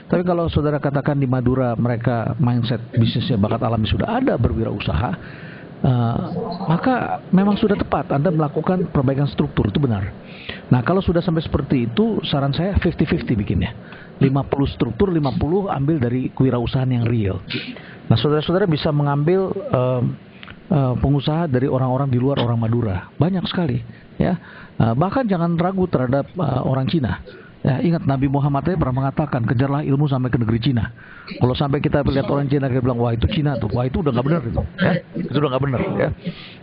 Tapi kalau saudara katakan di Madura mereka mindset bisnisnya bakat alami sudah ada, berwirausaha, maka memang sudah tepat Anda melakukan perbaikan struktur, itu benar. Nah, kalau sudah sampai seperti itu, saran saya 50-50 bikinnya. 50 struktur, 50 ambil dari kewirausahaan yang real. Nah, saudara-saudara bisa mengambil pengusaha dari orang-orang di luar orang Madura, banyak sekali, ya. Bahkan jangan ragu terhadap orang Cina. Ya, ingat Nabi Muhammad pernah mengatakan, kejarlah ilmu sampai ke negeri Cina. Kalau sampai kita lihat orang Cina kita bilang, wah itu Cina tuh, wah itu udah nggak benar itu, ya. Itu udah nggak benar, ya.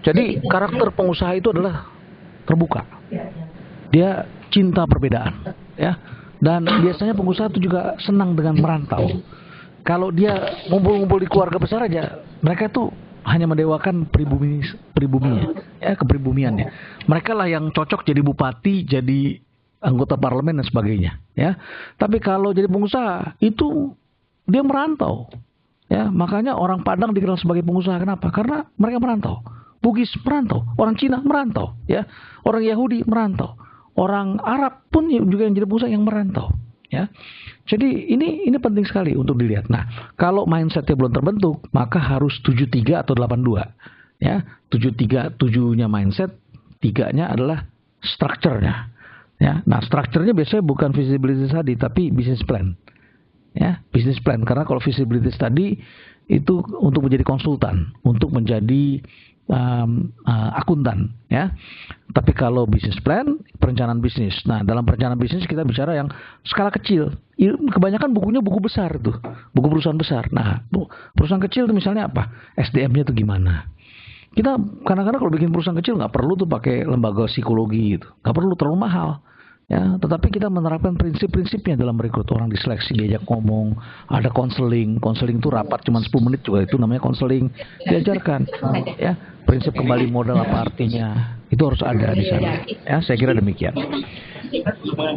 Jadi karakter pengusaha itu adalah terbuka. Dia cinta perbedaan, ya. Dan biasanya pengusaha itu juga senang dengan merantau. Kalau dia ngumpul-ngumpul di keluarga besar aja, mereka tuh hanya mendewakan pribuminya, ya, kepribumiannya. Mereka lah yang cocok jadi bupati, jadi anggota parlemen dan sebagainya, ya. Tapi kalau jadi pengusaha itu dia merantau, ya. Makanya orang Padang dikenal sebagai pengusaha. Kenapa? Karena mereka merantau. Bugis merantau, orang Cina merantau, ya. Orang Yahudi merantau, orang Arab pun juga yang jadi pengusaha yang merantau, ya. Jadi ini penting sekali untuk dilihat. Nah, kalau mindsetnya belum terbentuk, maka harus 73 atau 82, ya. 73, 7-nya mindset, 3-nya adalah structure-nya. Ya, nah strukturnya biasanya bukan visibility study tapi business plan, ya, business plan. Karena kalau visibility study itu untuk menjadi konsultan, untuk menjadi akuntan, ya. Tapi kalau business plan, perencanaan bisnis. Nah, dalam perencanaan bisnis kita bicara yang skala kecil. Kebanyakan bukunya buku besar tuh, buku perusahaan besar. Nah, perusahaan kecil itu misalnya apa? SDM-nya itu gimana? Kita kadang-kadang kalau bikin perusahaan kecil nggak perlu tuh pakai lembaga psikologi gitu, nggak perlu, terlalu mahal, ya. Tetapi kita menerapkan prinsip-prinsipnya dalam merekrut orang, diseleksi, diajak ngomong, ada konseling itu rapat cuma 10 menit juga itu namanya konseling, diajarkan, ya, prinsip kembali modal apa artinya, itu harus ada di sana, ya. Saya kira demikian.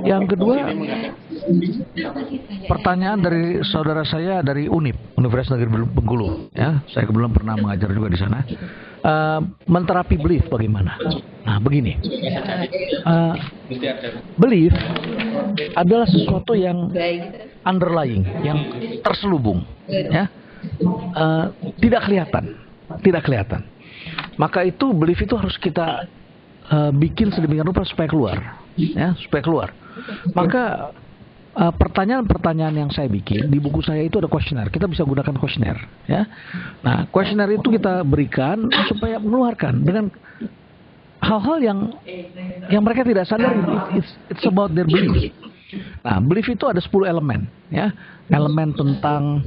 Yang kedua, pertanyaan dari saudara saya dari Universitas Negeri Bengkulu, ya. Saya kebetulan pernah mengajar juga di sana. Menterapi belief bagaimana? Nah, begini, belief adalah sesuatu yang underlying, yang terselubung, ya, tidak kelihatan. Maka itu belief itu harus kita bikin sedemikian rupa supaya keluar, ya, supaya keluar. Maka pertanyaan-pertanyaan yang saya bikin di buku saya itu ada kuesioner. Kita bisa gunakan kuesioner, ya. Nah, kuesioner itu kita berikan supaya mengeluarkan dengan hal-hal yang mereka tidak sadar. It's about their belief. Nah, belief itu ada 10 elemen, ya. Elemen tentang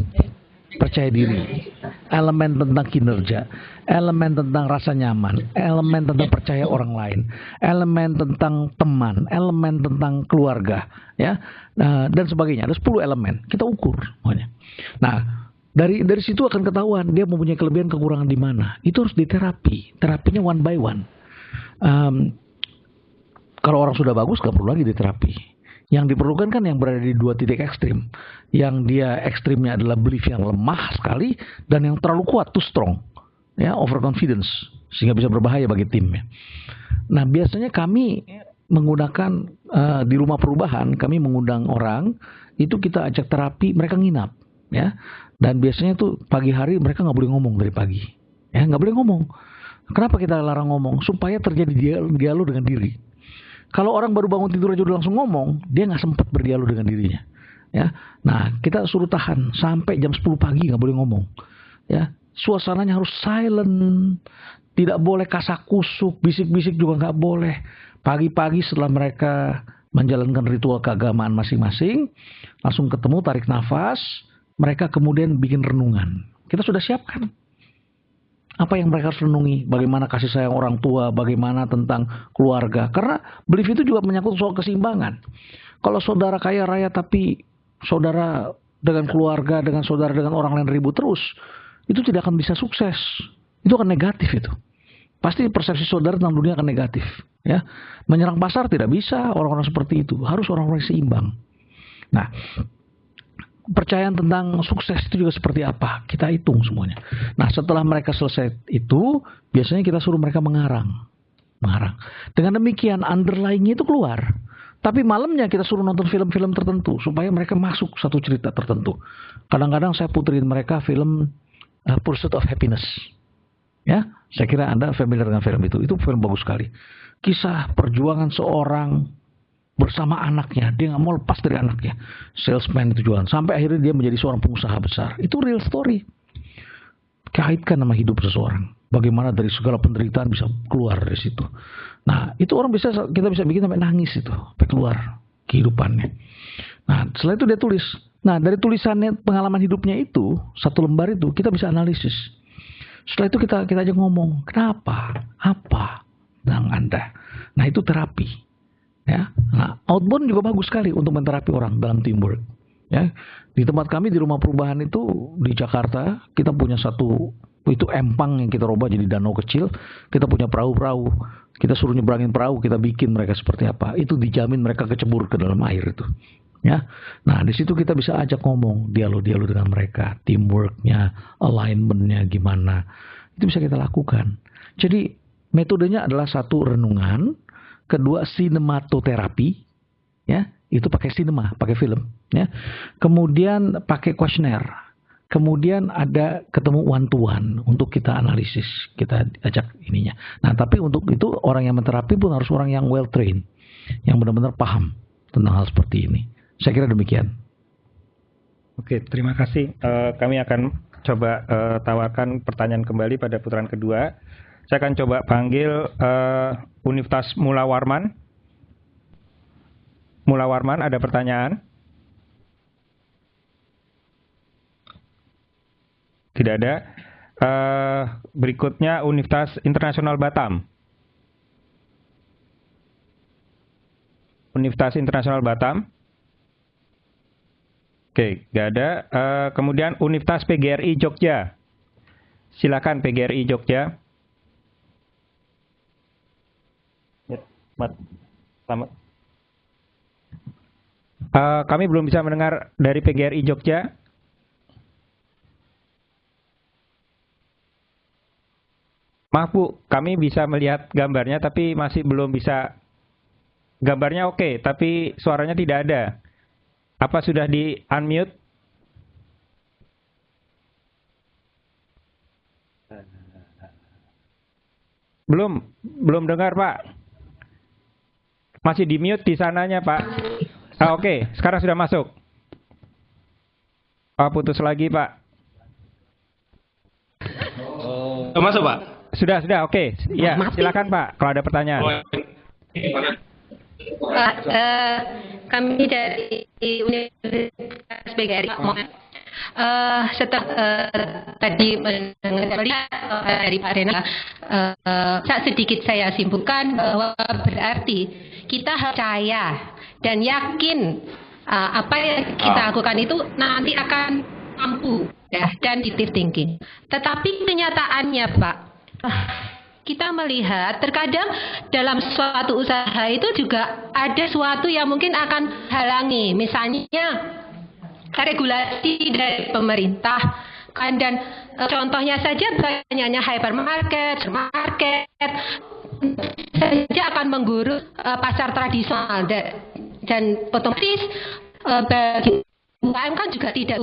percaya diri, elemen tentang kinerja, elemen tentang rasa nyaman, elemen tentang percaya orang lain, elemen tentang teman, elemen tentang keluarga, ya, dan sebagainya. Ada 10 elemen, kita ukur semuanya. Nah, dari situ akan ketahuan dia mempunyai kelebihan kekurangan di mana. Itu harus diterapi, terapinya one by one. Kalau orang sudah bagus, gak perlu lagi diterapi. Yang diperlukan kan yang berada di 2 titik ekstrim. Yang dia ekstrimnya adalah belief yang lemah sekali dan yang terlalu kuat, too strong, ya, overconfidence, sehingga bisa berbahaya bagi timnya. Nah, biasanya kami menggunakan di rumah perubahan, kami mengundang orang, itu kita ajak terapi, mereka nginap, ya. Dan biasanya tuh pagi hari mereka nggak boleh ngomong dari pagi, ya, nggak boleh ngomong. Kenapa kita larang ngomong? Supaya terjadi dialog dengan diri. Kalau orang baru bangun tidur aja udah langsung ngomong, dia nggak sempat berdialog dengan dirinya, ya. Nah, kita suruh tahan sampai jam 10 pagi nggak boleh ngomong, ya. Suasananya harus silent, tidak boleh kasak-kusuk, bisik-bisik juga nggak boleh. Pagi-pagi setelah mereka menjalankan ritual keagamaan masing-masing, langsung ketemu, tarik nafas, mereka kemudian bikin renungan. Kita sudah siapkan apa yang mereka harus renungi, bagaimana kasih sayang orang tua, bagaimana tentang keluarga. Karena belief itu juga menyangkut soal keseimbangan. Kalau saudara kaya raya tapi saudara dengan keluarga, dengan saudara dengan orang lain ribut terus, itu tidak akan bisa sukses. Itu akan negatif itu. Pasti persepsi saudara tentang dunia akan negatif, ya. Menyerang pasar tidak bisa orang-orang seperti itu. Harus orang-orang seimbang. Nah, percayaan tentang sukses itu juga seperti apa, kita hitung semuanya. Nah, setelah mereka selesai itu, biasanya kita suruh mereka mengarang. Dengan demikian underlying itu keluar. Tapi malamnya kita suruh nonton film-film tertentu supaya mereka masuk satu cerita tertentu. Kadang-kadang saya puterin mereka film Pursuit of Happiness. Ya, saya kira Anda familiar dengan film itu. Itu film bagus sekali. Kisah perjuangan seorang bersama anaknya. Dia nggak mau lepas dari anaknya. Salesman itu jualan. Sampai akhirnya dia menjadi seorang pengusaha besar. Itu real story. Kaitkan sama hidup seseorang. Bagaimana dari segala penderitaan bisa keluar dari situ. Nah, itu kita bisa bikin sampai nangis itu. Sampai keluar kehidupannya. Nah, setelah itu dia tulis. Nah, dari tulisannya, pengalaman hidupnya itu, satu lembar itu, kita bisa analisis. Setelah itu kita aja ngomong, kenapa? Apa tentang Anda? Nah, itu terapi. Ya. Nah, outbound juga bagus sekali untuk menterapi orang dalam teamwork. Ya. Di tempat kami di rumah perubahan itu di Jakarta, kita punya satu, itu empang yang kita rubah jadi danau kecil. Kita punya perahu-perahu. Kita suruh nyebrangin perahu, kita bikin mereka seperti apa. Itu dijamin mereka kecebur ke dalam air itu. Ya. Nah, di situ kita bisa ajak ngomong, dialog-dialog dengan mereka, teamworknya, alignmentnya gimana. Itu bisa kita lakukan. Jadi metodenya adalah satu renungan, kedua sinematoterapi, ya, itu pakai sinema, pakai film, ya. Kemudian pakai kuesioner. Kemudian ada ketemu one to one untuk kita analisis, kita ajak ininya. Nah, tapi untuk itu orang yang menterapi pun harus orang yang well trained, yang benar-benar paham tentang hal seperti ini. Saya kira demikian. Oke, terima kasih. Kami akan coba tawarkan pertanyaan kembali pada putaran kedua. Saya akan coba panggil Universitas Mula Warman. Mula Warman, ada pertanyaan? Tidak ada. Berikutnya Universitas Internasional Batam. Universitas Internasional Batam. Oke, nggak ada. Kemudian Universitas PGRI Jogja. Silakan PGRI Jogja. Selamat. Kami belum bisa mendengar dari PGRI Jogja. Maaf Bu, kami bisa melihat gambarnya tapi masih belum bisa. Gambarnya oke, tapi suaranya tidak ada. Apa sudah di unmute? Belum dengar Pak. Masih di mute di sananya Pak. Oke, sekarang sudah masuk. Putus lagi Pak. Masuk Pak? Sudah, oke. Ya, silakan Pak, kalau ada pertanyaan. Pak, kami dari Universitas PGRI. Setelah tadi mendengar dari Pak Renal, sedikit saya simpulkan bahwa berarti kita harus percaya dan yakin apa yang kita lakukan itu nanti akan mampu ya, dan positive thinking. Tetapi kenyataannya Pak, kita melihat terkadang dalam suatu usaha itu juga ada suatu yang mungkin akan halangi, misalnya regulasi dari pemerintah, dan contohnya saja banyaknya hypermarket, supermarket saja akan menggurus pasar tradisional dan otomatis bagi UMKM kan juga tidak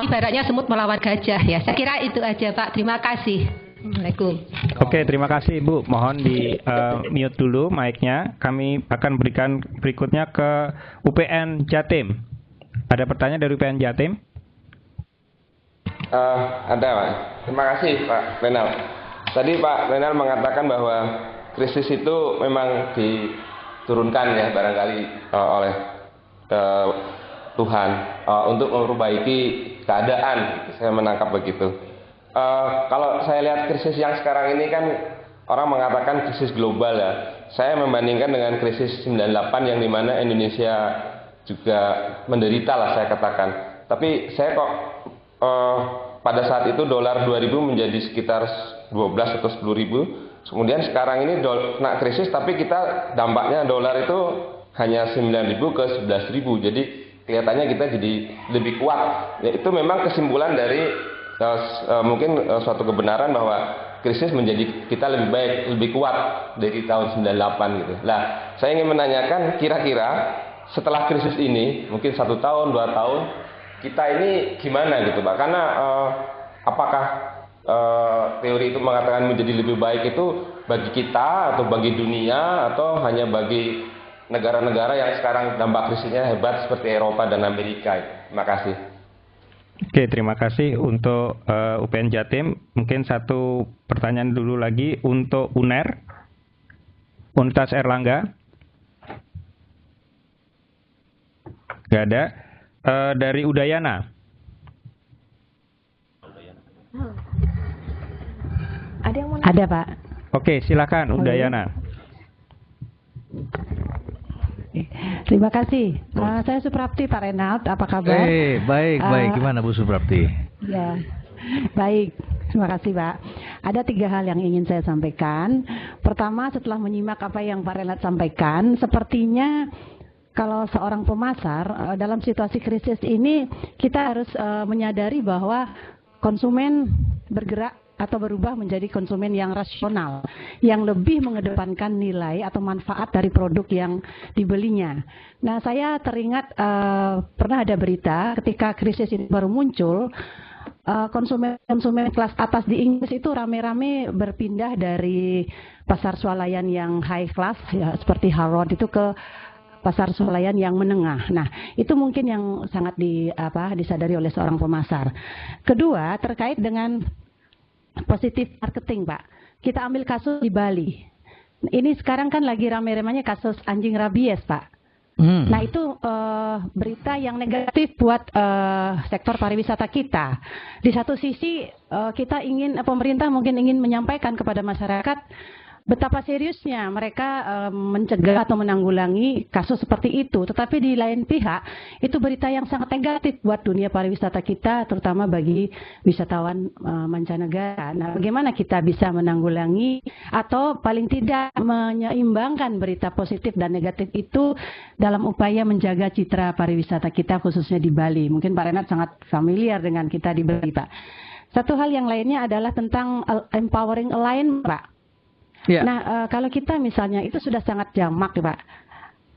ibaratnya semut melawan gajah ya. Saya kira itu aja Pak. Terima kasih. Assalamualaikum. Oke, terima kasih Ibu. Mohon di mute dulu mic-nya. Kami akan berikan berikutnya ke UPN Jatim. Ada pertanyaan dari UPN Jatim? Ada Pak. Terima kasih Pak Renal. Tadi Pak Renal mengatakan bahwa krisis itu memang diturunkan ya barangkali oleh Tuhan untuk memperbaiki keadaan. Saya menangkap begitu. Kalau saya lihat krisis yang sekarang ini kan orang mengatakan krisis global ya. Saya membandingkan dengan krisis 98 yang dimana Indonesia juga menderita lah saya katakan. Tapi saya kok pada saat itu dolar 2000 menjadi sekitar 12 atau 10.000. Kemudian sekarang ini kena krisis tapi kita dampaknya dolar itu hanya 9.000 ke 11.000. Jadi kelihatannya kita jadi lebih kuat. Ya, itu memang kesimpulan dari mungkin suatu kebenaran bahwa krisis menjadi kita lebih baik, lebih kuat dari tahun 98 gitu. Nah, saya ingin menanyakan kira-kira setelah krisis ini, mungkin 1 tahun, 2 tahun, kita ini gimana gitu Pak? Karena apakah teori itu mengatakan menjadi lebih baik itu bagi kita atau bagi dunia atau hanya bagi negara-negara yang sekarang dampak krisisnya hebat seperti Eropa dan Amerika? Terima kasih. Oke, terima kasih untuk UPN Jatim. Mungkin satu pertanyaan dulu lagi untuk UNER, Universitas Erlangga. Gak ada. Dari Udayana. Ada Pak. Oke, silakan Udayana. Terima kasih. Saya Suprapti, Pak Renald. Apa kabar? Baik. Gimana Bu Suprapti? Ya, baik. Terima kasih Pak. Ada 3 hal yang ingin saya sampaikan. Pertama, setelah menyimak apa yang Pak Renald sampaikan, sepertinya kalau seorang pemasar dalam situasi krisis ini kita harus menyadari bahwa konsumen bergerak atau berubah menjadi konsumen yang rasional, yang lebih mengedepankan nilai atau manfaat dari produk yang dibelinya. Nah, saya teringat pernah ada berita ketika krisis ini baru muncul, konsumen kelas atas di Inggris itu rame-rame berpindah dari pasar swalayan yang high class, ya, seperti Harrods itu ke pasar swalayan yang menengah. Nah, itu mungkin yang sangat disadari oleh seorang pemasar. Kedua, terkait dengan positif marketing, Pak. Kita ambil kasus di Bali. Ini sekarang kan lagi rame-ramenya kasus anjing rabies, Pak. Nah, itu berita yang negatif buat sektor pariwisata kita. Di satu sisi kita pemerintah mungkin ingin menyampaikan kepada masyarakat betapa seriusnya mereka mencegah atau menanggulangi kasus seperti itu. Tetapi di lain pihak, itu berita yang sangat negatif buat dunia pariwisata kita, terutama bagi wisatawan mancanegara. Nah, bagaimana kita bisa menanggulangi atau paling tidak menyeimbangkan berita positif dan negatif itu dalam upaya menjaga citra pariwisata kita, khususnya di Bali. Mungkin Pak Renat sangat familiar dengan kita di Bali, Pak. Satu hal yang lainnya adalah tentang empowering alignment, Pak. Ya. Nah, kalau kita misalnya itu sudah sangat jamak, Pak.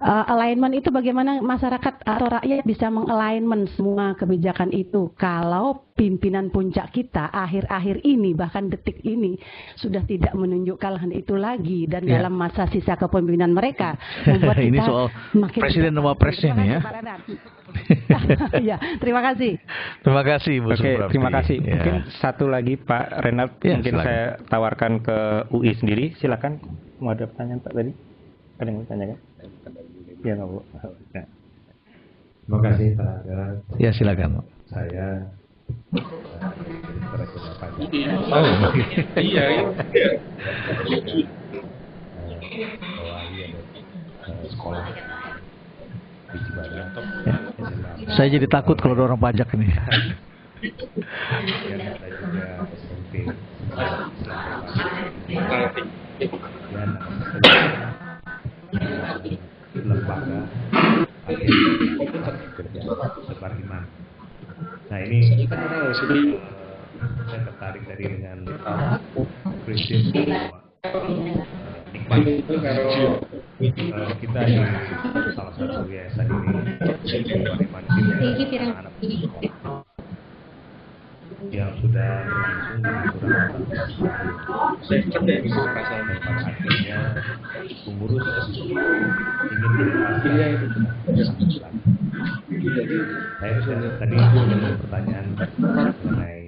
Alignment itu bagaimana masyarakat atau rakyat bisa mengalignment semua kebijakan itu kalau pimpinan puncak kita akhir-akhir ini bahkan detik ini sudah tidak menunjukkan hal itu lagi dan dalam masa sisa kepemimpinan mereka membuat ini kita soal makin presiden dan wapres ini ya. Ya, terima kasih. Terima kasih Bu Suprapti. Terima kasih. Ya. Mungkin satu lagi Pak Renald, mungkin silakan. Saya tawarkan ke UI sendiri. Silakan. Mau ada pertanyaan Pak tadi? Ada yang mau ditanyakan? Ya, nggak Bu. Ya. Terima kasih Pak Renald. Ya, silakan. Saya Iya. Sekolah di Cibadak. Saya jadi takut kalau ada orang pajak ini. Dan ada juga SMP lembaga kerja sebar iman. Nah, ini saya tertarik dari dengan prinsip kita di salah satu yayasan ini anak yang sudah langsung dan pada akhirnya pengurus ingin saya tadi ada pertanyaan mengenai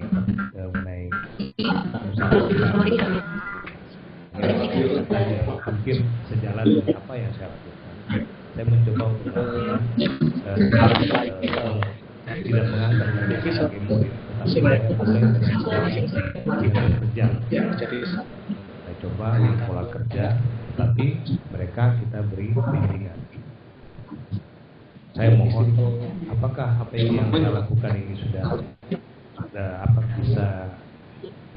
hampir sejalan dengan apa yang saya lakukan. Saya mencoba untuk tidak menganggap mereka sebagai murid, tetapi mereka kerja. Saya coba pola kerja, tapi mereka kita beri bimbingan. Saya mohon, apakah apa yang saya lakukan ini sudah bisa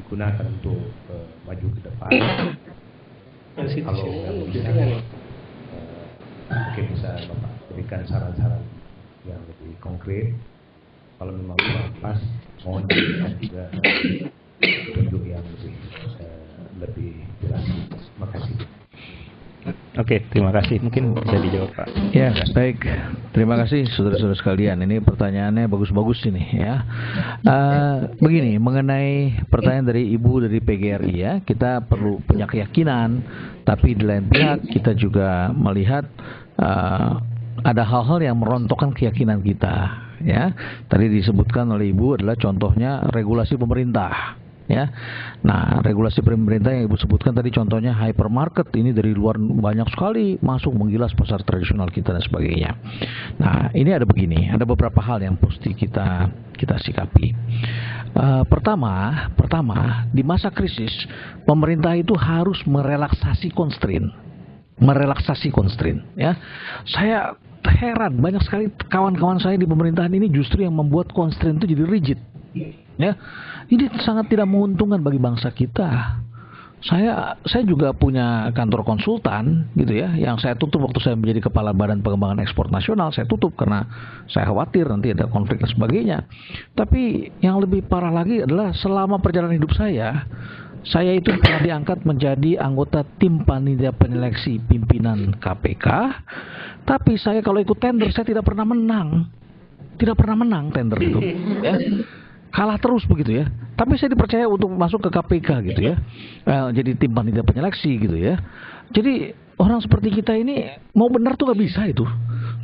digunakan untuk maju ke depan? Kalau nggak bisa, mungkin bisa Bapak berikan saran-saran yang lebih konkret. Kalau memang kurang pas, mohon diberikan juga petunjuk yang lebih jelas. Terima kasih. Oke, terima kasih. Mungkin bisa dijawab, Pak. Ya, baik. Terima kasih saudara-saudara sekalian. Ini pertanyaannya bagus-bagus ini ya. Begini, mengenai pertanyaan dari Ibu dari PGRI ya, kita perlu punya keyakinan, tapi di lain pihak kita juga melihat ada hal-hal yang merontokkan keyakinan kita ya. Tadi disebutkan oleh Ibu adalah contohnya regulasi pemerintah. Ya, nah regulasi pemerintah yang Ibu sebutkan tadi contohnya hypermarket ini dari luar banyak sekali masuk menggilas pasar tradisional kita dan sebagainya. Nah ini ada begini, ada beberapa hal yang mesti kita sikapi. Pertama di masa krisis pemerintah itu harus merelaksasi constraint ya. Saya heran banyak sekali kawan-kawan saya di pemerintahan ini justru yang membuat constraint itu jadi rigid. Ya, ini sangat tidak menguntungkan bagi bangsa kita. Saya juga punya kantor konsultan gitu ya, yang saya tutup waktu saya menjadi kepala Badan Pengembangan Ekspor Nasional. Saya tutup karena saya khawatir nanti ada konflik dan sebagainya. Tapi yang lebih parah lagi adalah selama perjalanan hidup saya itu pernah diangkat menjadi anggota tim panitia penyeleksi pimpinan KPK. Tapi saya kalau ikut tender saya tidak pernah menang tender itu. Ya. Kalah terus begitu ya. Tapi saya dipercaya untuk masuk ke KPK gitu ya. Jadi tim panitia penyeleksi gitu ya. Jadi orang seperti kita ini mau benar tuh gak bisa itu.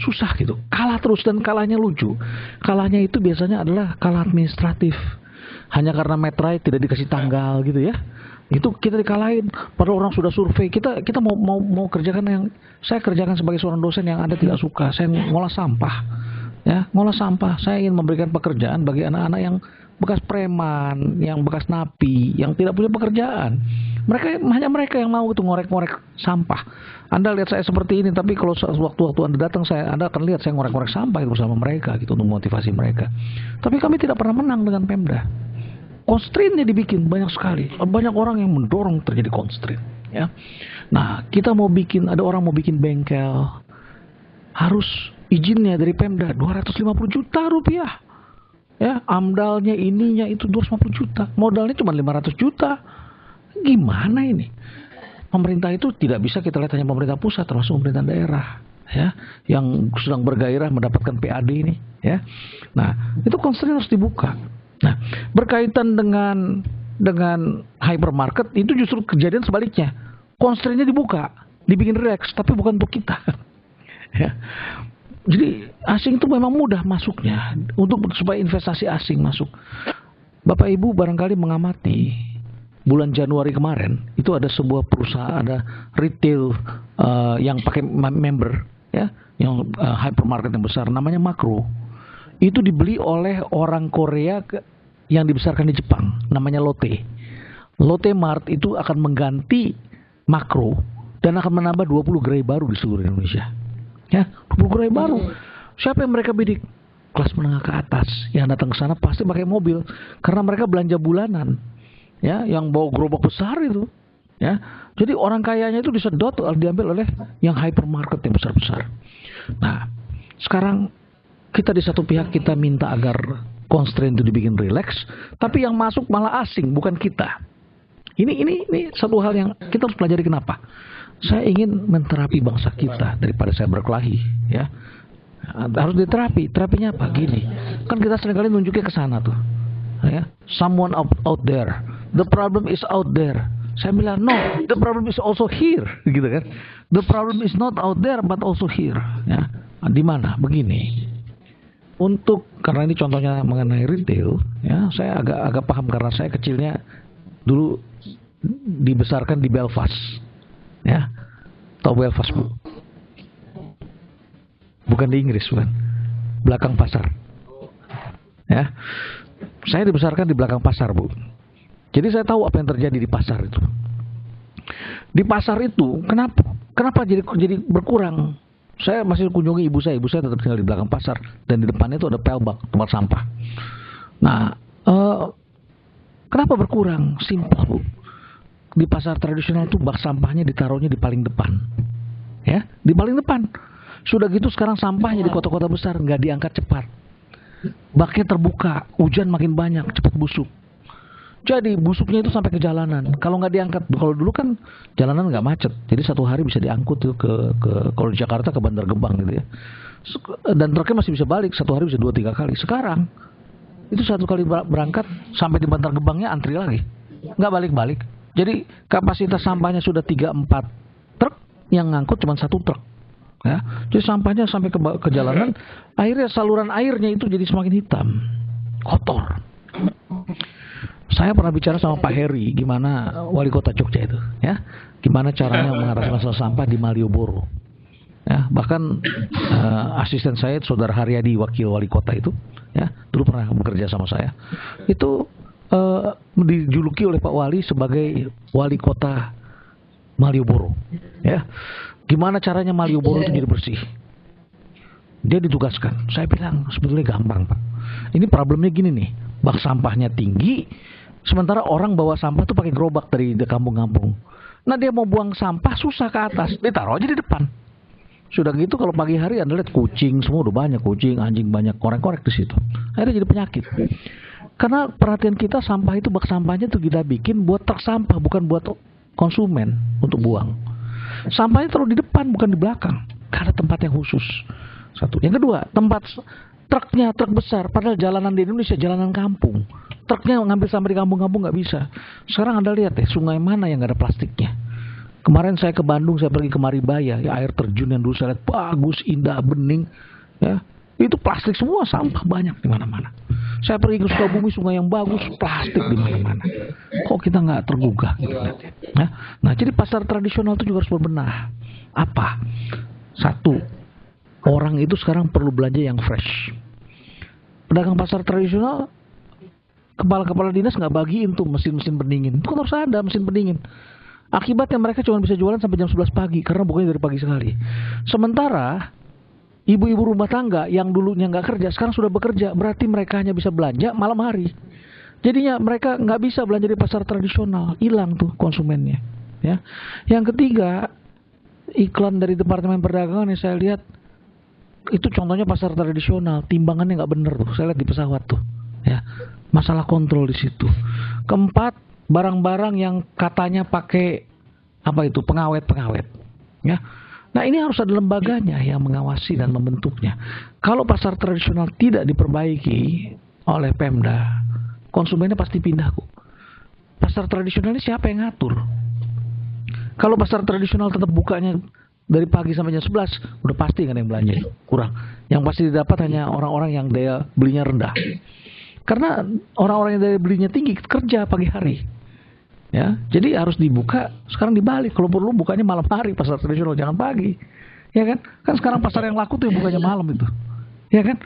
Susah gitu. Kalah terus dan kalahnya lucu. Kalahnya itu biasanya adalah kalah administratif. Hanya karena metrite tidak dikasih tanggal gitu ya. Itu kita dikalahin. Padahal orang sudah survei. Kita mau kerjakan yang saya kerjakan sebagai seorang dosen yang Anda tidak suka. Saya ngolah sampah. Ya, ngolah sampah. Saya ingin memberikan pekerjaan bagi anak-anak yang bekas preman, yang bekas napi, yang tidak punya pekerjaan. Hanya mereka yang mau itu ngorek-ngorek sampah. Anda lihat saya seperti ini, tapi kalau waktu-waktu Anda datang, Anda akan lihat saya ngorek-ngorek sampah itu bersama mereka gitu untuk memotivasi mereka. Tapi kami tidak pernah menang dengan Pemda. Constraint-nya dibikin banyak sekali. Banyak orang yang mendorong terjadi constraint. Ya. Nah, ada orang mau bikin bengkel, harus izinnya dari Pemda 250 juta rupiah. Ya, amdalnya ininya itu 250 juta. Modalnya cuma 500 juta. Gimana ini? Pemerintah itu tidak bisa kita lihat hanya pemerintah pusat, termasuk pemerintah daerah ya, yang sedang bergairah mendapatkan PAD ini ya. Nah, itu constraint harus dibuka. Nah, berkaitan dengan hypermarket itu justru kejadian sebaliknya. Constraint-nya dibuka, dibikin relax, tapi bukan untuk kita. Ya. Jadi asing itu memang mudah masuknya supaya investasi asing masuk. Bapak Ibu barangkali mengamati bulan Januari kemarin itu ada sebuah perusahaan, ada retail yang pakai member ya, yang hypermarket yang besar namanya Makro. Itu dibeli oleh orang Korea yang dibesarkan di Jepang, namanya Lotte. Lotte Mart itu akan mengganti Makro dan akan menambah 20 gerai baru di seluruh Indonesia. Ya, 20 gerai baru. Siapa yang mereka bidik? Kelas menengah ke atas. Yang datang ke sana pasti pakai mobil karena mereka belanja bulanan. Ya, yang bawa gerobak besar itu. Ya. Jadi orang kayanya itu disedot diambil oleh yang hypermarket yang besar-besar. Nah, sekarang kita di satu pihak kita minta agar constraint itu dibikin relax, tapi yang masuk malah asing, bukan kita. Ini satu hal yang kita harus pelajari kenapa. Saya ingin menterapi bangsa kita daripada saya berkelahi, ya. Harus diterapi. Terapinya apa? Gini. Kan kita seringkali nunjuknya ke sana tuh. Ya. Someone out there. The problem is out there. Saya bilang, no, the problem is also here, gitu kan. The problem is not out there but also here, ya. Di mana? Begini. Karena ini contohnya mengenai retail, ya, saya agak paham karena saya kecilnya dulu dibesarkan di Belfast. Ya, tahu Belfast, Bu? Bukan di Inggris, bukan. Belakang pasar. Ya, saya dibesarkan di belakang pasar, Bu. Jadi saya tahu apa yang terjadi di pasar itu. Di pasar itu, kenapa jadi berkurang? Saya masih kunjungi ibu saya tetap tinggal di belakang pasar dan di depannya itu ada pelbak tempat sampah. Nah, kenapa berkurang? Simpel, Bu. Di pasar tradisional itu bak sampahnya ditaruhnya di paling depan. Ya, di paling depan. Sudah gitu sekarang sampahnya di kota-kota besar nggak diangkat cepat. Baknya terbuka, hujan makin banyak, cepat busuk. Jadi busuknya itu sampai ke jalanan. Kalau nggak diangkat, kalau dulu kan jalanan nggak macet, jadi satu hari bisa diangkut tuh ke kalau di Jakarta ke Bantar Gebang gitu ya. Dan truknya masih bisa balik, satu hari bisa 2-3 kali. Sekarang itu satu kali berangkat sampai di Bantar Gebangnya antri lagi, nggak balik-balik. Jadi kapasitas sampahnya sudah 3-4 truk, yang ngangkut cuma 1 truk. Ya, jadi sampahnya sampai ke jalanan, akhirnya saluran airnya itu jadi semakin hitam, kotor. Saya pernah bicara sama Pak Heri, gimana wali kota Jogja itu, ya, gimana caranya mengatasi masalah sampah di Malioboro. Ya, bahkan asisten saya Saudara Haryadi, wakil wali kota itu, ya, dulu pernah bekerja sama saya. Itu dijuluki oleh Pak Wali sebagai wali kota Malioboro, ya. Gimana caranya Malioboro itu jadi bersih? Dia ditugaskan. Saya bilang sebetulnya gampang, Pak. Ini problemnya gini nih, bak sampahnya tinggi, sementara orang bawa sampah tuh pakai gerobak dari kampung-kampung. Nah dia mau buang sampah susah ke atas, ditaruh aja di depan. Sudah gitu kalau pagi hari Anda lihat kucing semua udah banyak, kucing, anjing banyak, korek-korek di situ. Akhirnya jadi penyakit. Karena perhatian kita sampah itu bak sampahnya tuh kita bikin buat truk sampah, bukan buat konsumen untuk buang. Sampahnya taruh di depan bukan di belakang, karena tempat yang khusus. Satu. Yang kedua, tempat truknya truk besar, padahal jalanan di Indonesia jalanan kampung. Truknya ngambil sampah di kampung-kampung nggak bisa. Sekarang Anda lihat ya, sungai mana yang nggak ada plastiknya. Kemarin saya ke Bandung, saya pergi ke Maribaya, ya, air terjun yang dulu saya lihat bagus, indah, bening, ya, itu plastik semua, sampah banyak di mana-mana. Saya pergi ke Sukabumi, sungai yang bagus, plastik di mana-mana. Kok kita nggak tergugah gitu lihatnya? Ya? Nah, jadi pasar tradisional itu juga harus berbenah. Apa? Satu, orang itu sekarang perlu belanja yang fresh. Pedagang pasar tradisional, kepala-kepala dinas nggak bagiin tuh mesin-mesin pendingin. Itu kan harus ada mesin pendingin. Akibatnya mereka cuma bisa jualan sampai jam 11 pagi karena bukannya dari pagi sekali. Sementara ibu-ibu rumah tangga yang dulunya nggak kerja sekarang sudah bekerja, berarti mereka hanya bisa belanja malam hari. Jadinya mereka nggak bisa belanja di pasar tradisional, hilang tuh konsumennya. Ya. Yang ketiga, iklan dari Departemen Perdagangan yang saya lihat itu contohnya pasar tradisional, timbangannya nggak bener tuh. Saya lihat di pesawat tuh. Ya, masalah kontrol di situ. Keempat, barang-barang yang katanya pakai apa itu pengawet-pengawet. Ya. Nah ini harus ada lembaganya yang mengawasi dan membentuknya. Kalau pasar tradisional tidak diperbaiki oleh Pemda, konsumennya pasti pindah kok. Pasar tradisional ini siapa yang ngatur? Kalau pasar tradisional tetap bukanya dari pagi sampai jam 11, udah pasti kan yang belanja kurang. Yang pasti didapat hanya orang-orang yang daya belinya rendah. Karena orang-orang yang daya belinya tinggi kerja pagi hari. Ya, jadi harus dibuka. Sekarang dibalik, kalau perlu bukanya malam hari pasar tradisional, jangan pagi. Ya kan? Kan sekarang pasar yang laku tuh yang bukanya malam itu. Ya kan?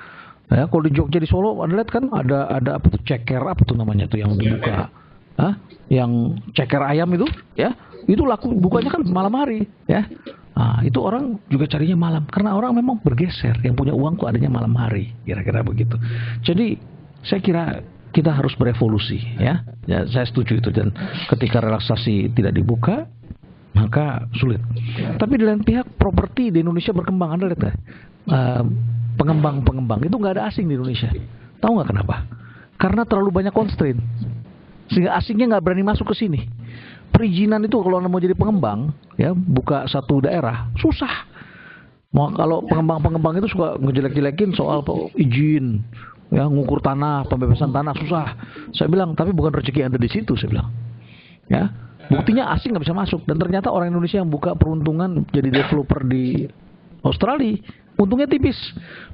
Ya, kalau di Jogja di Solo, Anda lihat kan ada apa tuh ceker apa tuh namanya tuh yang dibuka. Hah? Yang ceker ayam itu, ya. Itu laku bukanya kan malam hari, ya. Nah, itu orang juga carinya malam karena orang memang bergeser. Yang punya uang tuh adanya malam hari, kira-kira begitu. Jadi saya kira kita harus berevolusi, ya. Ya, saya setuju itu. Dan ketika relaksasi tidak dibuka, maka sulit. Tapi di lain pihak, properti di Indonesia berkembang. Anda lihat, pengembang-pengembang itu nggak ada asing di Indonesia. Tahu nggak kenapa? Karena terlalu banyak constraint, sehingga asingnya nggak berani masuk ke sini. Perizinan itu kalau mau jadi pengembang, ya, buka satu daerah susah. Mau kalau pengembang-pengembang itu suka ngejelek-jelekin soal izin. Ya, ngukur tanah, pembebasan tanah susah. Saya bilang, tapi bukan rezeki Anda di situ, saya bilang. Ya, buktinya asing nggak bisa masuk. Dan ternyata orang Indonesia yang buka peruntungan jadi developer di Australia, untungnya tipis.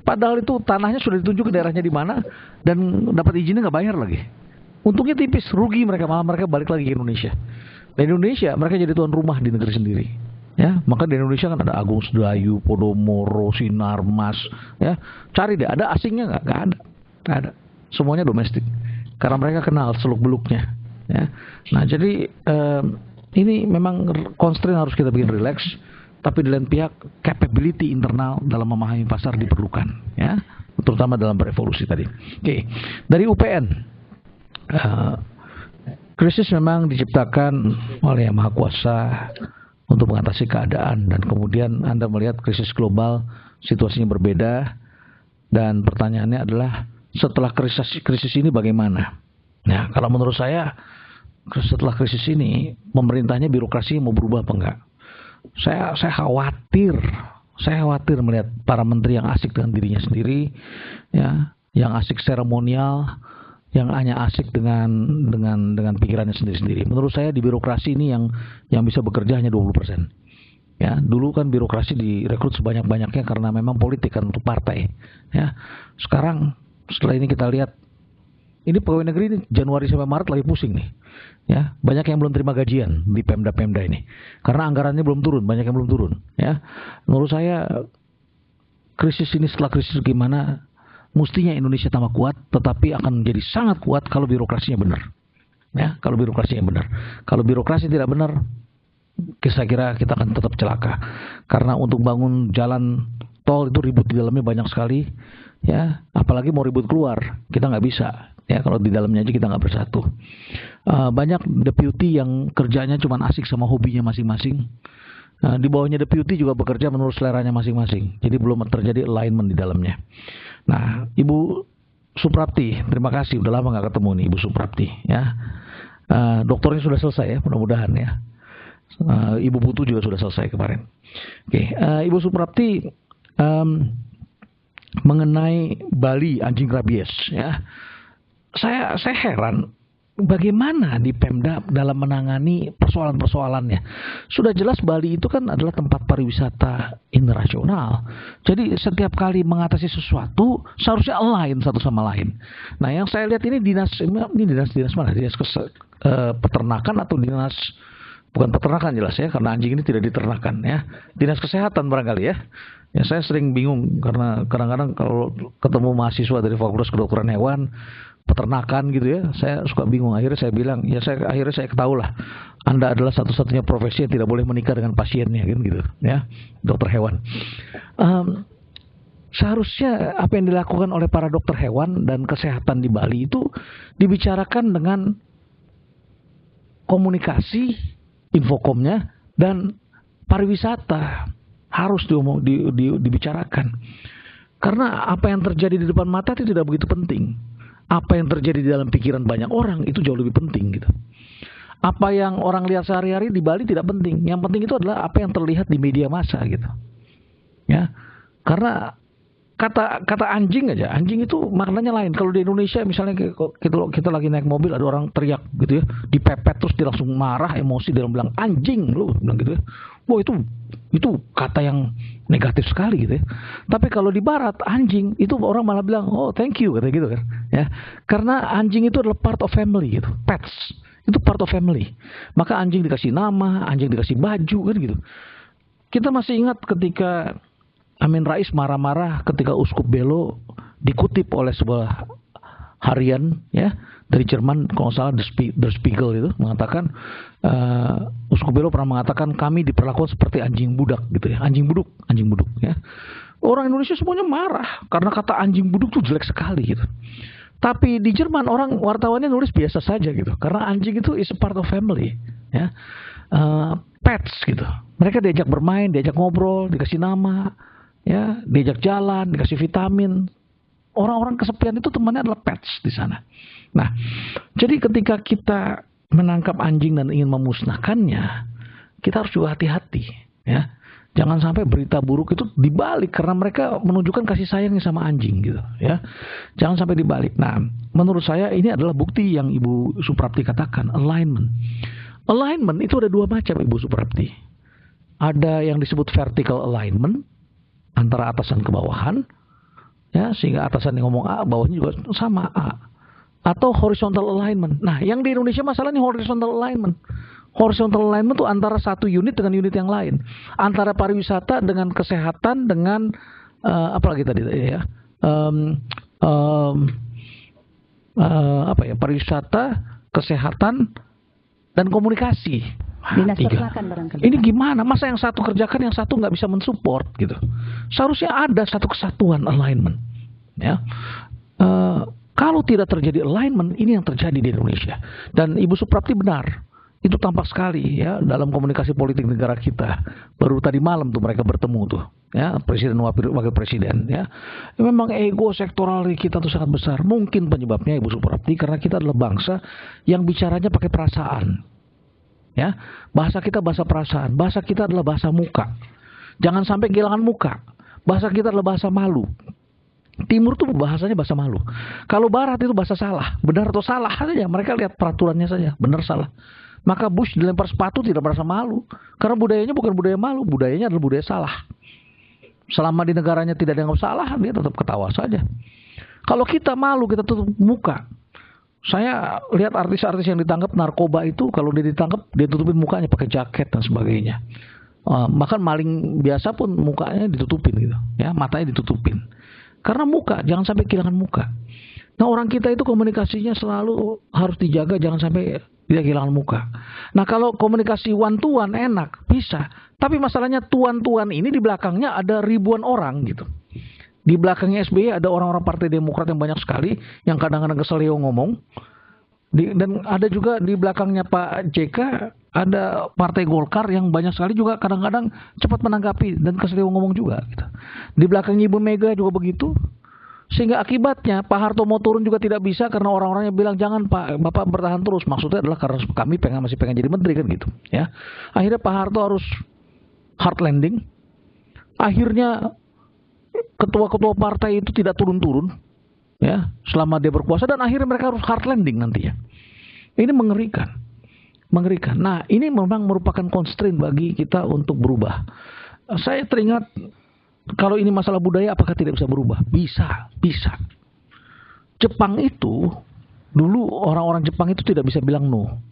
Padahal itu tanahnya sudah ditunjuk ke daerahnya di mana dan dapat izinnya nggak bayar lagi. Untungnya tipis, rugi mereka, malah mereka balik lagi ke Indonesia. Di Indonesia mereka jadi tuan rumah di negeri sendiri. Ya, maka di Indonesia kan ada Agung Sedayu, Podomoro, Sinarmas. Ya, cari deh, ada asingnya nggak? Nggak ada. Nggak ada, semuanya domestik karena mereka kenal seluk beluknya, ya. Nah jadi ini memang constraint harus kita bikin relax, tapi di lain pihak capability internal dalam memahami pasar diperlukan, ya, terutama dalam berevolusi tadi. Oke. Dari UPN, krisis memang diciptakan oleh Yang Maha Kuasa untuk mengatasi keadaan, dan kemudian Anda melihat krisis global situasinya berbeda, dan pertanyaannya adalah setelah krisis ini bagaimana? Nah, kalau menurut saya setelah krisis ini pemerintahnya birokrasi mau berubah apa enggak? Saya khawatir melihat para menteri yang asik dengan dirinya sendiri, ya, yang asik seremonial, yang hanya asik dengan pikirannya sendiri-sendiri. Menurut saya di birokrasi ini yang bisa bekerja hanya 20%. Ya, dulu kan birokrasi direkrut sebanyak-banyaknya karena memang politik kan untuk partai. Ya, sekarang setelah ini kita lihat ini pegawai negeri ini Januari sampai Maret lagi pusing nih. Ya, banyak yang belum terima gajian di Pemda ini. Karena anggarannya belum turun, banyak yang belum turun, ya. Menurut saya krisis ini setelah krisis gimana mestinya Indonesia tambah kuat, tetapi akan menjadi sangat kuat kalau birokrasinya benar. Ya, kalau birokrasinya benar. Kalau birokrasi tidak benar, saya kira kita akan tetap celaka. Karena untuk bangun jalan tol itu ribut di dalamnya banyak sekali, ya. Apalagi mau ribut keluar, kita nggak bisa. Ya, kalau di dalamnya aja kita nggak bersatu. Banyak deputy yang kerjanya cuma asik sama hobinya masing-masing. Di bawahnya deputy juga bekerja menurut seleranya masing-masing. Jadi belum terjadi alignment di dalamnya. Nah, Ibu Suprapti, terima kasih. Udah lama nggak ketemu nih Ibu Suprapti. Ya, dokternya sudah selesai ya, mudah-mudahan ya. Ibu Putu juga sudah selesai kemarin. Oke, Ibu Suprapti, mengenai Bali anjing rabies, ya. Saya heran bagaimana di Pemda dalam menangani persoalan-persoalannya. Sudah jelas Bali itu kan adalah tempat pariwisata internasional. Jadi setiap kali mengatasi sesuatu seharusnya align satu sama lain. Nah, yang saya lihat ini dinas mana? Dinas peternakan atau dinas, bukan peternakan jelas ya, karena anjing ini tidak diternakan ya. Dinas kesehatan barangkali ya. Ya, saya sering bingung karena kadang-kadang kalau ketemu mahasiswa dari Fakultas Kedokteran Hewan, peternakan gitu ya, saya suka bingung. Akhirnya saya bilang, akhirnya saya ketahui lah, Anda adalah satu-satunya profesi yang tidak boleh menikah dengan pasiennya, kan gitu ya, dokter hewan. Seharusnya apa yang dilakukan oleh para dokter hewan dan kesehatan di Bali itu dibicarakan dengan komunikasi, infokomnya, dan pariwisata harus dibicarakan. Karena apa yang terjadi di depan mata itu tidak begitu penting. Apa yang terjadi di dalam pikiran banyak orang itu jauh lebih penting gitu. Apa yang orang lihat sehari-hari di Bali tidak penting. Yang penting itu adalah apa yang terlihat di media massa gitu. Ya. Karena kata anjing aja, anjing itu maknanya lain. Kalau di Indonesia misalnya kita lagi naik mobil ada orang teriak gitu ya, dipepet terus dia langsung marah, emosi, dia bilang anjing lu, bilang gitu ya. Wah, itu kata yang negatif sekali gitu ya. Tapi kalau di barat anjing itu orang malah bilang oh thank you kata gitu kan ya. Karena anjing itu adalah part of family gitu. Pets itu part of family. Maka anjing dikasih nama, anjing dikasih baju kan gitu. Kita masih ingat ketika Amin Rais marah-marah ketika Uskup Belo dikutip oleh sebuah harian ya dari Jerman, kalau nggak salah Der Spiegel itu mengatakan Uskup Belo pernah mengatakan kami diperlakukan seperti anjing budak gitu ya, anjing buduk ya. Orang Indonesia semuanya marah karena kata anjing buduk tuh jelek sekali gitu. Tapi di Jerman orang wartawannya nulis biasa saja gitu, karena anjing itu is a part of family ya. Pets gitu, mereka diajak bermain, diajak ngobrol, dikasih nama. Ya, diajak jalan, dikasih vitamin. Orang-orang kesepian itu temannya adalah pets di sana. Nah, jadi ketika kita menangkap anjing dan ingin memusnahkannya, kita harus juga hati-hati. Ya, jangan sampai berita buruk itu dibalik karena mereka menunjukkan kasih sayangnya sama anjing gitu. Ya, jangan sampai dibalik. Nah, menurut saya ini adalah bukti yang Ibu Suprapti katakan, alignment. Alignment itu ada dua macam Ibu Suprapti. Ada yang disebut vertical alignment, antara atasan ke bawahan, ya, sehingga atasan yang ngomong A, bawahnya juga sama A. Atau horizontal alignment. Nah, yang di Indonesia masalahnya horizontal alignment. Horizontal alignment itu antara satu unit dengan unit yang lain. Antara pariwisata dengan kesehatan dengan apa lagi tadi ya? Pariwisata, kesehatan, dan komunikasi. Dinas peternakan barangkali. Ini gimana? Masa yang satu kerjakan, yang satu nggak bisa mensupport gitu? Seharusnya ada satu kesatuan alignment. Ya, kalau tidak terjadi alignment, ini yang terjadi di Indonesia. Dan Ibu Suprapti benar. itu tampak sekali ya dalam komunikasi politik negara kita. Baru tadi malam tuh mereka bertemu tuh, ya, presiden wakil presiden, ya. Memang ego sektoral kita tuh sangat besar. Mungkin penyebabnya Ibu Suprapti karena kita adalah bangsa yang bicaranya pakai perasaan. Ya, bahasa kita bahasa perasaan, bahasa kita adalah bahasa muka. Jangan sampai kehilangan muka. Bahasa kita adalah bahasa malu. Timur tuh bahasanya bahasa malu. Kalau Barat itu bahasa salah, benar atau salah saja. Mereka lihat peraturannya saja, benar salah. Maka Bush dilempar sepatu tidak merasa malu. Karena budayanya bukan budaya malu, budayanya adalah budaya salah. Selama di negaranya tidak dianggap salah, dia tetap ketawa saja. Kalau kita malu, kita tutup muka. Saya lihat artis-artis yang ditangkap narkoba itu, kalau dia ditangkap, dia tutupin mukanya pakai jaket dan sebagainya. Bahkan maling biasa pun mukanya ditutupin gitu, ya, matanya ditutupin. Karena muka, jangan sampai kehilangan muka. Nah, orang kita itu komunikasinya selalu harus dijaga, jangan sampai dia kehilangan muka. Nah, kalau komunikasi one to one enak, bisa. Tapi masalahnya tuan-tuan ini di belakangnya ada ribuan orang gitu. Di belakangnya SBY ada orang-orang Partai Demokrat yang banyak sekali, yang kadang-kadang keselio ngomong. Dan ada juga di belakangnya Pak JK, ada Partai Golkar yang banyak sekali juga kadang-kadang cepat menanggapi dan keselio ngomong juga gitu. Di belakangnya Ibu Mega juga begitu. Sehingga akibatnya Pak Harto mau turun juga tidak bisa karena orang-orangnya bilang jangan Pak, Bapak bertahan terus. Maksudnya adalah karena kami masih pengen jadi menteri kan gitu, ya. Akhirnya Pak Harto harus hard landing. Akhirnya ketua-ketua partai itu tidak turun-turun, ya, selama dia berkuasa, dan akhirnya mereka harus hard landing nantinya. Ini mengerikan. Mengerikan. Nah, ini memang merupakan constraint bagi kita untuk berubah. Saya teringat, kalau ini masalah budaya, apakah tidak bisa berubah? Bisa, bisa. Jepang itu, dulu orang-orang Jepang itu tidak bisa bilang no.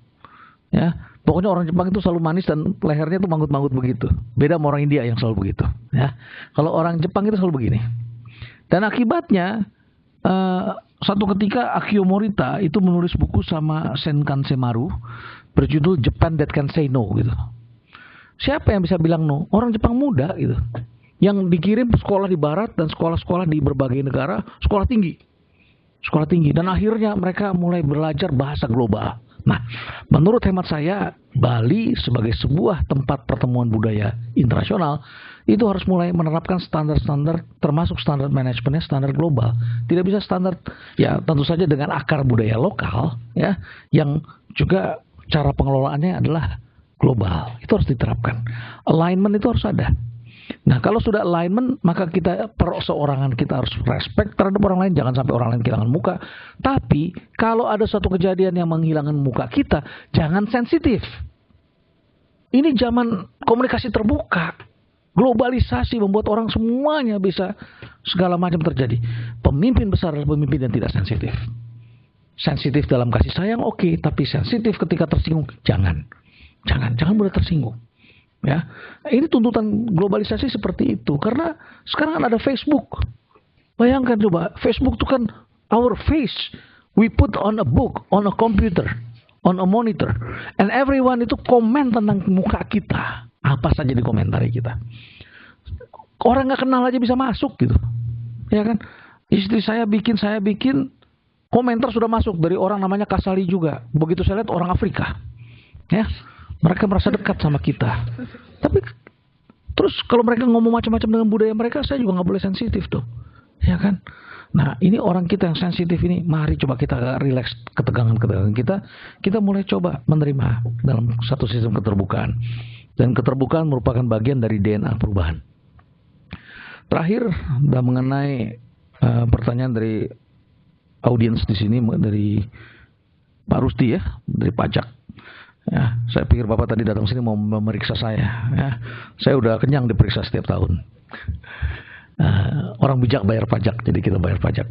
Ya, pokoknya orang Jepang itu selalu manis dan lehernya itu manggut-manggut begitu. Beda sama orang India yang selalu begitu. Ya, kalau orang Jepang itu selalu begini. Dan akibatnya, satu ketika Akio Morita itu menulis buku sama Senkan Semaru berjudul Japan That Can Say No gitu. Siapa yang bisa bilang no? Orang Jepang muda gitu, yang dikirim sekolah di barat dan sekolah-sekolah di berbagai negara, sekolah tinggi, dan akhirnya mereka mulai belajar bahasa global. Nah, menurut hemat saya, Bali sebagai sebuah tempat pertemuan budaya internasional itu harus mulai menerapkan standar-standar, termasuk standar manajemennya standar global. Tidak bisa standar, ya tentu saja dengan akar budaya lokal, ya, yang juga cara pengelolaannya adalah global. Itu harus diterapkan. Alignment itu harus ada. Nah, kalau sudah alignment, maka kita perorangan kita harus respect terhadap orang lain. Jangan sampai orang lain kehilangan muka. Tapi, kalau ada suatu kejadian yang menghilangkan muka kita, jangan sensitif. Ini zaman komunikasi terbuka. Globalisasi membuat orang semuanya bisa segala macam terjadi. Pemimpin besar adalah pemimpin yang tidak sensitif. Sensitif dalam kasih sayang, oke. Tapi sensitif ketika tersinggung, jangan. Jangan mudah tersinggung. Ya, ini tuntutan globalisasi seperti itu. Karena sekarang kan ada Facebook. Bayangkan coba, Facebook itu kan our face. We put on a book, on a computer, on a monitor, and everyone itu komen tentang muka kita. Apa saja dikomentari kita. Orang nggak kenal aja bisa masuk gitu, ya kan? Istri saya bikin, komentar sudah masuk dari orang namanya Kasali juga. Begitu saya lihat orang Afrika, ya. Mereka merasa dekat sama kita. Tapi terus kalau mereka ngomong macam-macam dengan budaya mereka, saya juga nggak boleh sensitif tuh, ya kan? Nah, ini orang kita yang sensitif ini, mari coba kita relax ketegangan kita. Kita mulai coba menerima dalam satu sistem keterbukaan. Dan keterbukaan merupakan bagian dari DNA perubahan. Terakhir, mengenai pertanyaan dari audiens di sini, dari Pak Rusdi ya, dari pajak. Ya, saya pikir Bapak tadi datang sini mau memeriksa saya. Ya, saya udah kenyang diperiksa setiap tahun. Orang bijak bayar pajak, jadi kita bayar pajak.